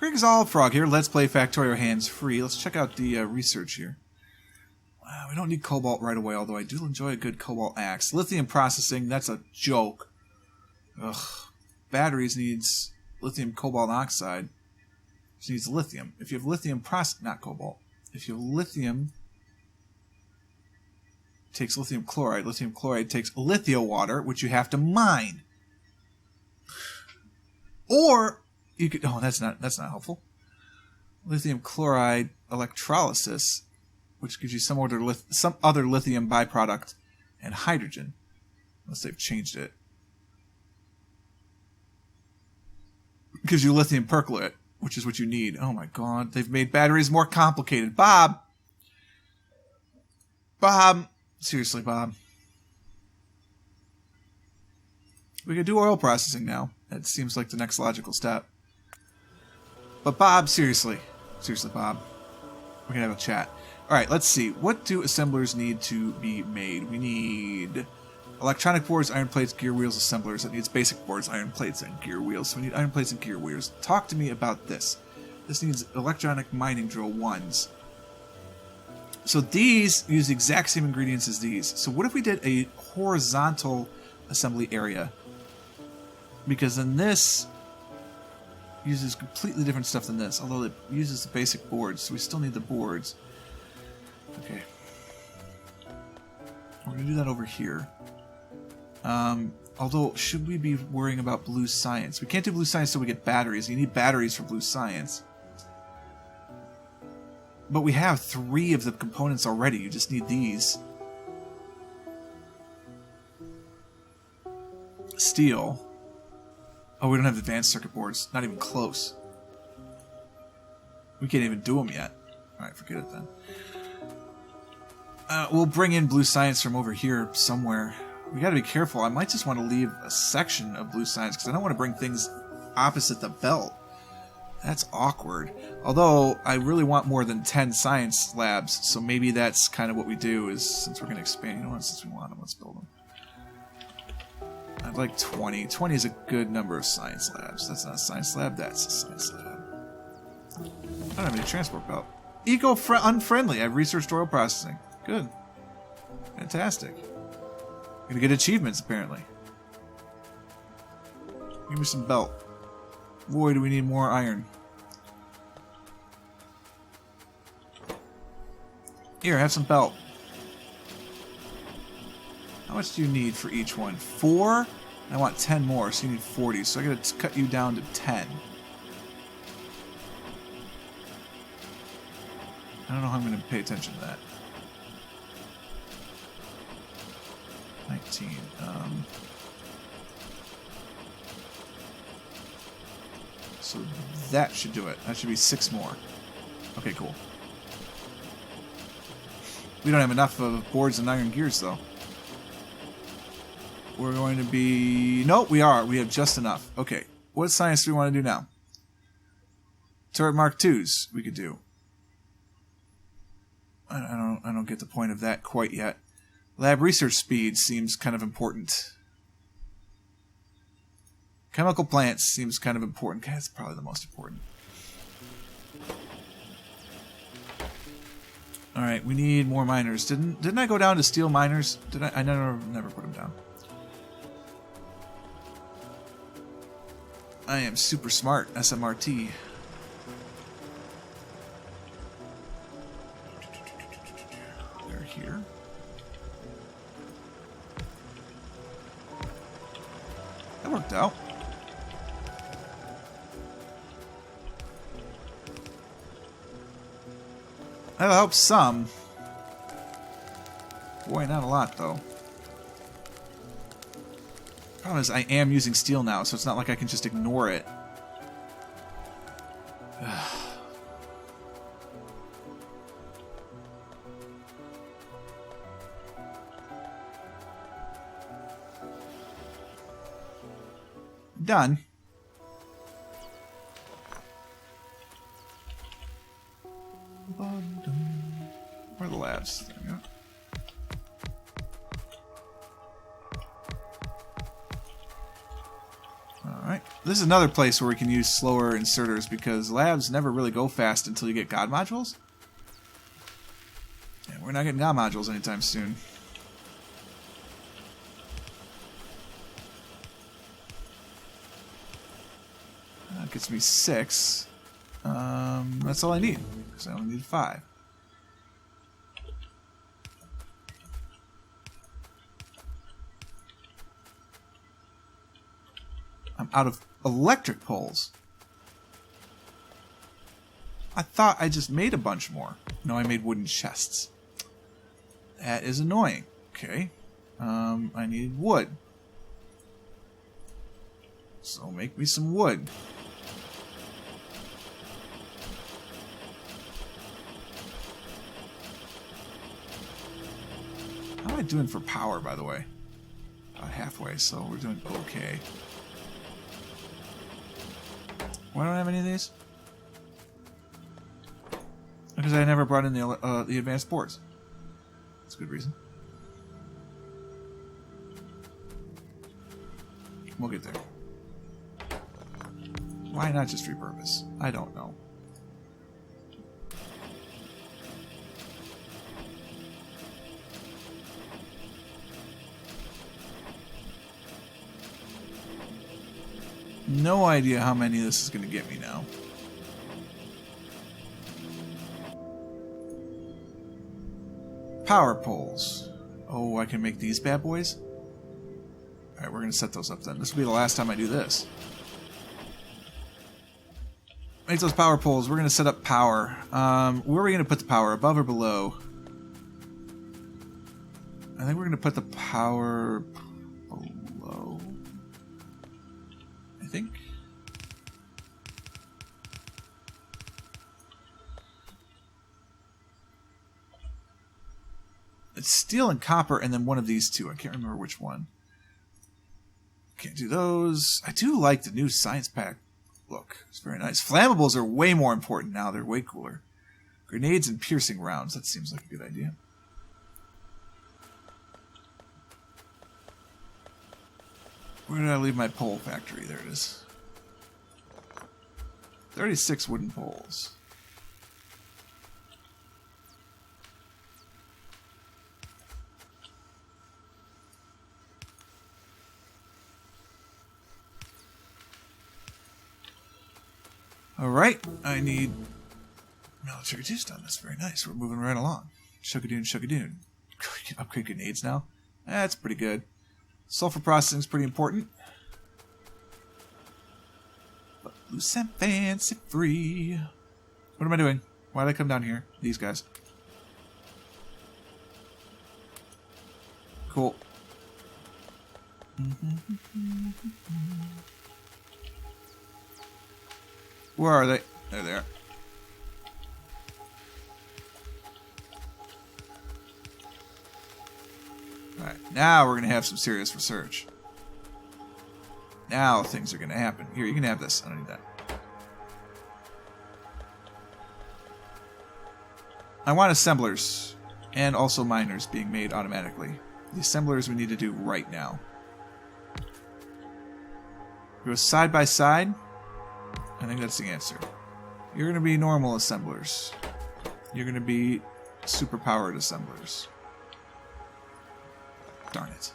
Grig's All Frog here. Let's play Factorio Hands free. Let's check out the research here. Wow, we don't need cobalt right away, although I do enjoy a good cobalt axe. Lithium processing, that's a joke. Ugh. Batteries needs lithium cobalt oxide. Which needs lithium. If you have lithium not cobalt. If you have lithium, it takes lithium chloride. Lithium chloride takes lithium water, which you have to mine. Or you could that's not helpful. Lithium chloride electrolysis, which gives you some other lithium byproduct, and hydrogen. Unless they've changed it. Gives you lithium perchlorate, which is what you need. Oh my god, they've made batteries more complicated. Bob! Seriously, Bob. We could do oil processing now. That seems like the next logical step. But Bob, seriously. Seriously, Bob. We're going to have a chat. Alright, let's see. What do assemblers need to be made? We need electronic boards, iron plates, gear wheels, assemblers. It needs basic boards, iron plates, and gear wheels. So we need iron plates and gear wheels. Talk to me about this. This needs electronic mining drill ones. So these use the exact same ingredients as these. So what if we did a horizontal assembly area? Because then this uses completely different stuff than this, although it uses the basic boards, so we still need the boards. Okay. We're going to do that over here. Although, should we be worrying about blue science? We can't do blue science until we get batteries. You need batteries for blue science. But we have 3 of the components already. You just need these. Steel. Oh, we don't have advanced circuit boards. Not even close. We can't even do them yet. Alright, forget it then. We'll bring in blue science from over here somewhere. We gotta be careful. I might just want to leave a section of blue science because I don't want to bring things opposite the belt. That's awkward. Although, I really want more than 10 science labs, so maybe that's kind of what we do, is since we're going to expand. You know what, since we want them, let's build them. I'd like 20. 20 is a good number of science labs. That's not a science lab, that's a science lab. I don't have any transport belt. Eco-unfriendly. I've researched oil processing. Good. Fantastic. Gonna get achievements, apparently. Give me some belt. Boy, do we need more iron. Here, have some belt. How much do you need for each one? 4? I want 10 more, so you need 40. So I gotta cut you down to 10. I don't know how I'm gonna pay attention to that. 19. So that should do it. That should be 6 more. Okay, cool. We don't have enough of boards and iron gears, though. We're going to be... Nope, we are. We have just enough. Okay. What science do we want to do now? Turret Mark IIs we could do. I don't get the point of that quite yet. Lab research speed seems kind of important. Chemical plants seems kind of important. That's probably the most important. Alright, we need more miners. Didn't I go down to steel miners? Did I? I never put them down. I am super smart. SMRT. They're here. That worked out. That'll help some. Boy, not a lot, though. Problem is, I am using steel now, so it's not like I can just ignore it. Done. Where are the labs? There we go. Alright. This is another place where we can use slower inserters because labs never really go fast until you get God modules. And we're not getting God modules anytime soon. That gets me 6. That's all I need because I only need 5. I'm out of electric poles. I thought I just made a bunch more. No, I made wooden chests. That is annoying. Okay. I need wood. So make me some wood. How am I doing for power, by the way? About halfway, so we're doing okay. Why don't I have any of these? Because I never brought in the advanced boards. That's a good reason. We'll get there. Why not just repurpose? I don't know. No idea how many this is going to get me now. Power poles. Oh, I can make these bad boys? Alright, we're going to set those up then. This will be the last time I do this. Make those power poles. We're going to set up power. Where are we going to put the power? Above or below? I think we're going to put the power below. I think. It's steel and copper and then one of these two. I can't remember which one. Can't do those. I do like the new science pack look. It's very nice. Flammables are way more important now. They're way cooler. Grenades and piercing rounds. That seems like a good idea. Where did I leave my pole factory? There it is. 36 wooden poles. Alright, I need military juice done. That's very nice. We're moving right along. Shugadoon, shugadoon. We can upgrade grenades now. That's pretty good. Sulfur processing is pretty important. But loose and fancy free. What am I doing? Why did I come down here? These guys. Cool. Where are they? There they are. Alright, now we're going to have some serious research. Now things are going to happen. Here, you can have this. I don't need that. I want assemblers and also miners being made automatically. The assemblers we need to do right now. Go side by side. I think that's the answer. You're going to be normal assemblers. You're going to be super-powered assemblers. Darn it.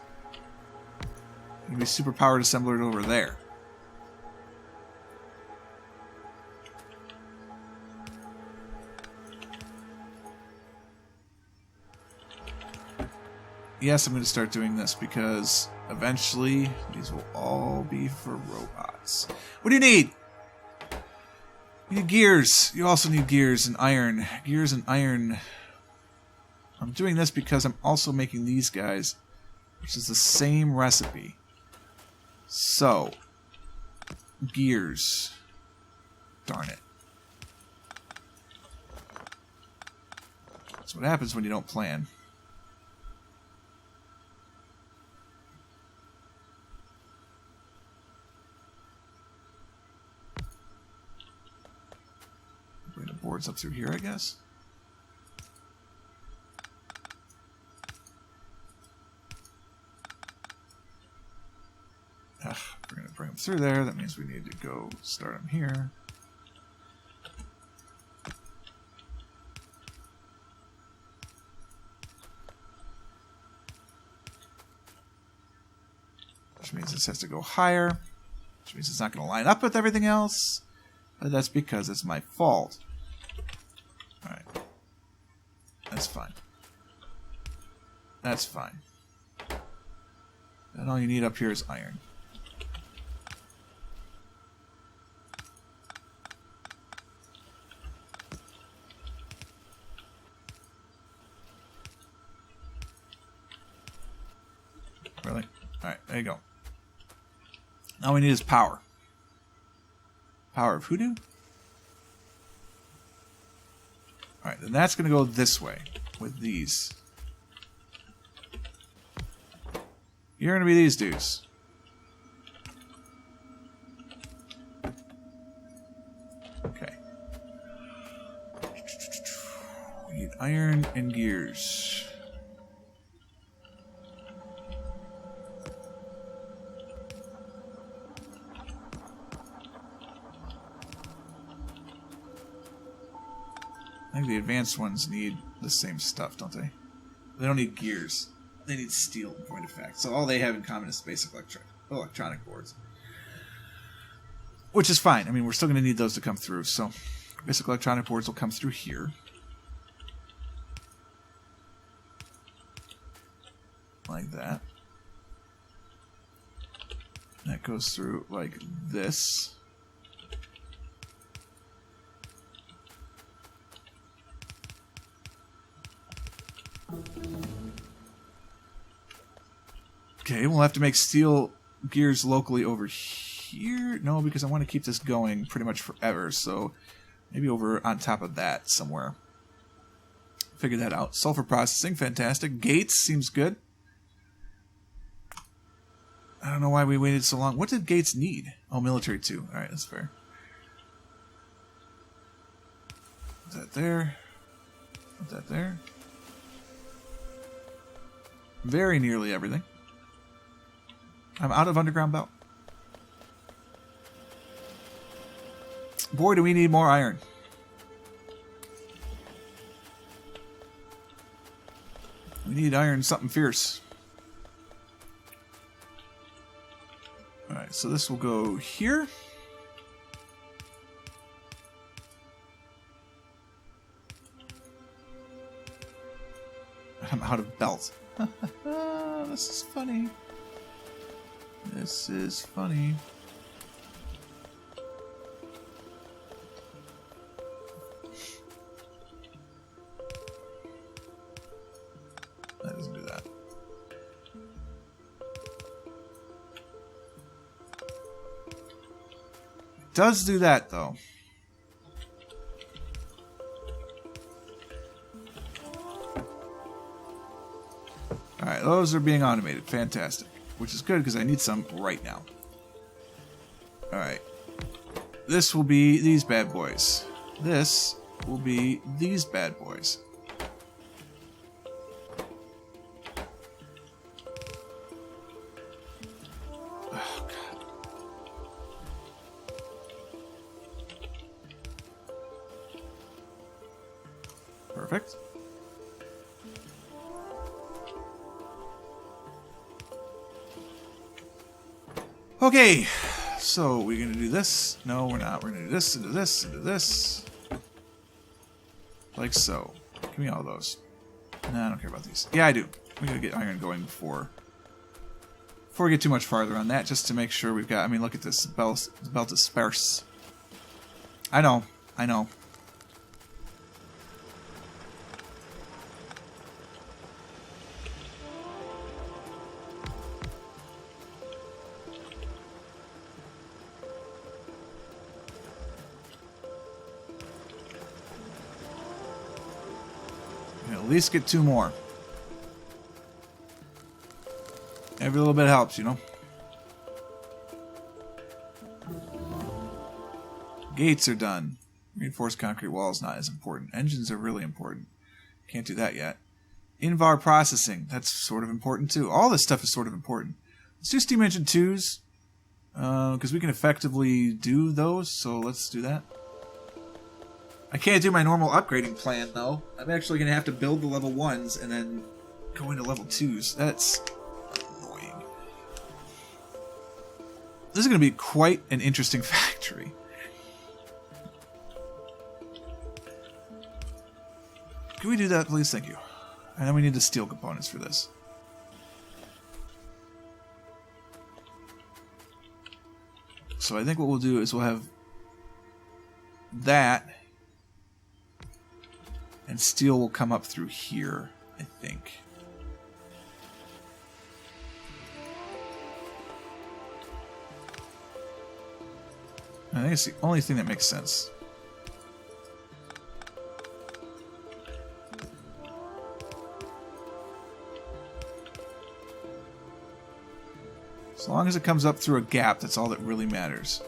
You're going to be super-powered assemblers over there. Yes, I'm going to start doing this because eventually these will all be for robots. What do you need? You need gears. You also need gears and iron. Gears and iron. I'm doing this because I'm also making these guys, which is the same recipe. So, gears. Darn it. That's what happens when you don't plan. Bring the boards up through here, I guess. Ugh, we're going to bring them through there. That means we need to go start them here. Which means this has to go higher. Which means it's not going to line up with everything else. But that's because it's my fault. Alright. That's fine. That's fine. And all you need up here is iron. Really? Alright, there you go. All we need is power. Power of hoodoo? Alright, then that's going to go this way with these. You're going to be these dudes. Okay. We need iron and gears. I think the advanced ones need the same stuff, don't they? They don't need gears. They need steel, in point of fact. So all they have in common is basic electronic boards. Which is fine. I mean, we're still going to need those to come through. So basic electronic boards will come through here. Like that. That goes through like this. Okay, we'll have to make steel gears locally over here. No, because I want to keep this going pretty much forever. So maybe over on top of that somewhere. Figure that out. Sulfur processing, fantastic. Gates seems good. I don't know why we waited so long. What did Gates need? Oh, military too. Alright, that's fair. Put that there. Put that there. Very nearly everything. I'm out of underground belt. Boy, do we need more iron. We need iron something fierce. Alright, so this will go here. I'm out of belt. This is funny. This is funny. That doesn't do that. It does do that, though. Alright, those are being automated. Fantastic. Which is good because I need some right now. Alright. This will be these bad boys. This will be these bad boys. Oh, God. Perfect. Okay, so we're going to do this. No, we're not. We're going to do this, into this, into this. Like so. Give me all those. Nah, I don't care about these. Yeah, I do. We got to get iron going before we get too much farther on that, just to make sure we've got... I mean, look at this. The belt is sparse. I know. I know. At least get 2 more. Every little bit helps, you know. Gates are done. Reinforced concrete walls not as important. Engines are really important. Can't do that yet. Invar processing. That's sort of important too. All this stuff is sort of important. Let's do steam engine 2s. Because we can effectively do those, so let's do that. I can't do my normal upgrading plan, though. I'm actually going to have to build the level 1s and then go into level 2s. That's annoying. This is going to be quite an interesting factory. Can we do that, please? Thank you. And then we need the steel components for this. So I think what we'll do is we'll have that, and steel will come up through here, I think. I think it's the only thing that makes sense. As long as it comes up through a gap, that's all that really matters.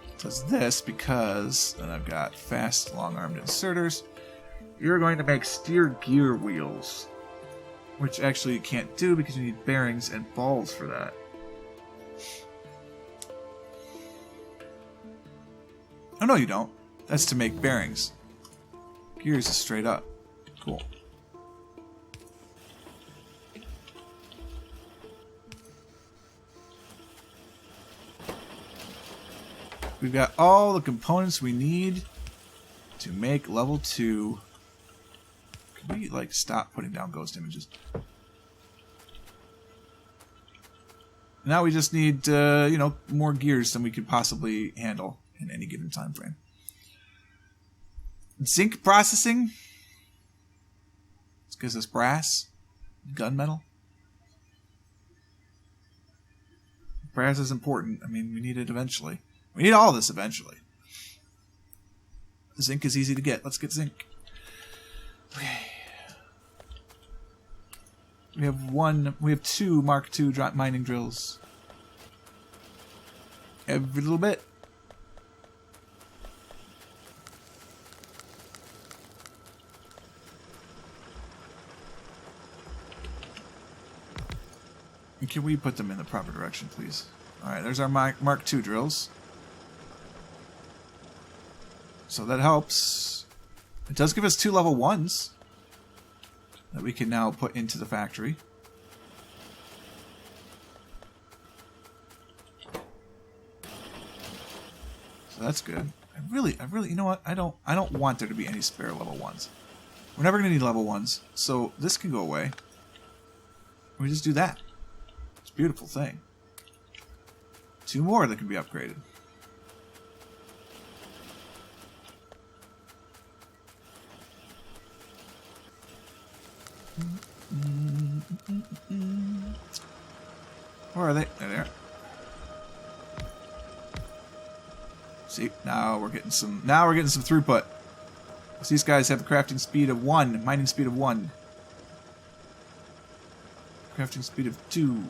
It does this because then I've got fast, long-armed inserters. You're going to make steer gear wheels, which actually you can't do because you need bearings and balls for that. Oh, no, you don't. That's to make bearings. Gears is straight up. Cool. We've got all the components we need to make level 2. Can we, like, stop putting down ghost images? Now we just need, you know, more gears than we could possibly handle in any given time frame. Zinc processing. This gives us brass, gunmetal. Brass is important. I mean, we need it eventually. We need all this eventually. Zinc is easy to get. Let's get zinc. Okay. We have 2 Mark II mining drills. Every little bit. And can we put them in the proper direction, please? Alright, there's our Mark II drills. So that helps. It does give us 2 level 1s that we can now put into the factory. So that's good. I really, you know what? I don't want there to be any spare level 1s. We're never going to need level 1s, so this can go away. We just do that. It's a beautiful thing. 2 more that can be upgraded. Where are they? There they are. See, now we're getting some throughput. These guys have a crafting speed of 1, mining speed of 1. Crafting speed of 2.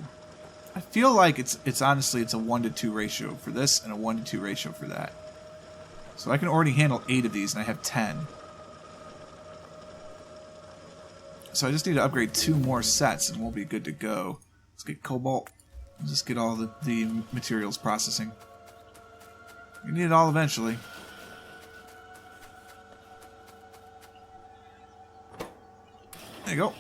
I feel like it's honestly it's a 1 to 2 ratio for this and a 1 to 2 ratio for that. So I can already handle 8 of these and I have 10. So I just need to upgrade 2 more sets and we'll be good to go. Let's get cobalt. Let's just get all the materials processing. We need it all eventually. There you go.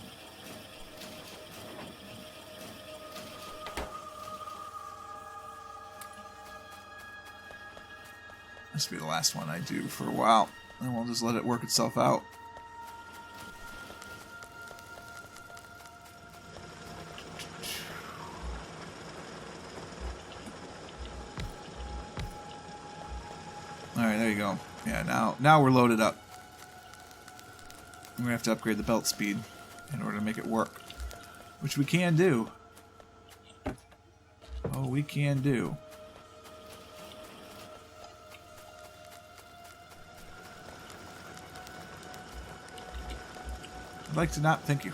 This will be the last one I do for a while. And we'll just let it work itself out. Alright, there you go. Yeah, now we're loaded up. We're going to have to upgrade the belt speed in order to make it work. Which we can do. Oh, we can do. I'd like to not... Thank you.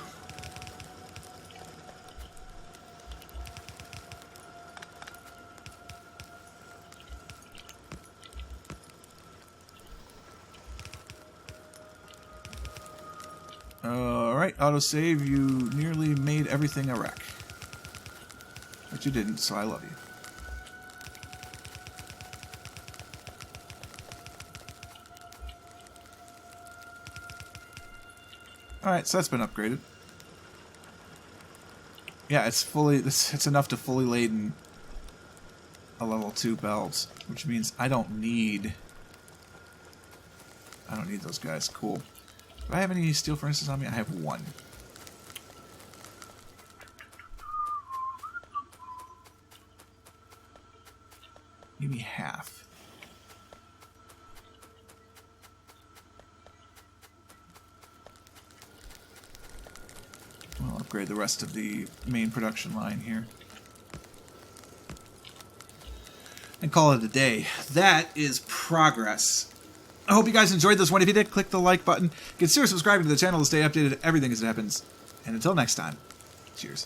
Alright. autosave, you nearly made everything a wreck. But you didn't, so I love you. Alright, so that's been upgraded. Yeah, it's enough to fully laden a level 2 belt, which means I don't need those guys. Cool. Do I have any steel furnaces on me? I have one. Maybe half. I'll upgrade the rest of the main production line here. And call it a day. That is progress. I hope you guys enjoyed this one. If you did, click the like button. Consider subscribing to the channel to stay updated on everything as it happens. And until next time, cheers.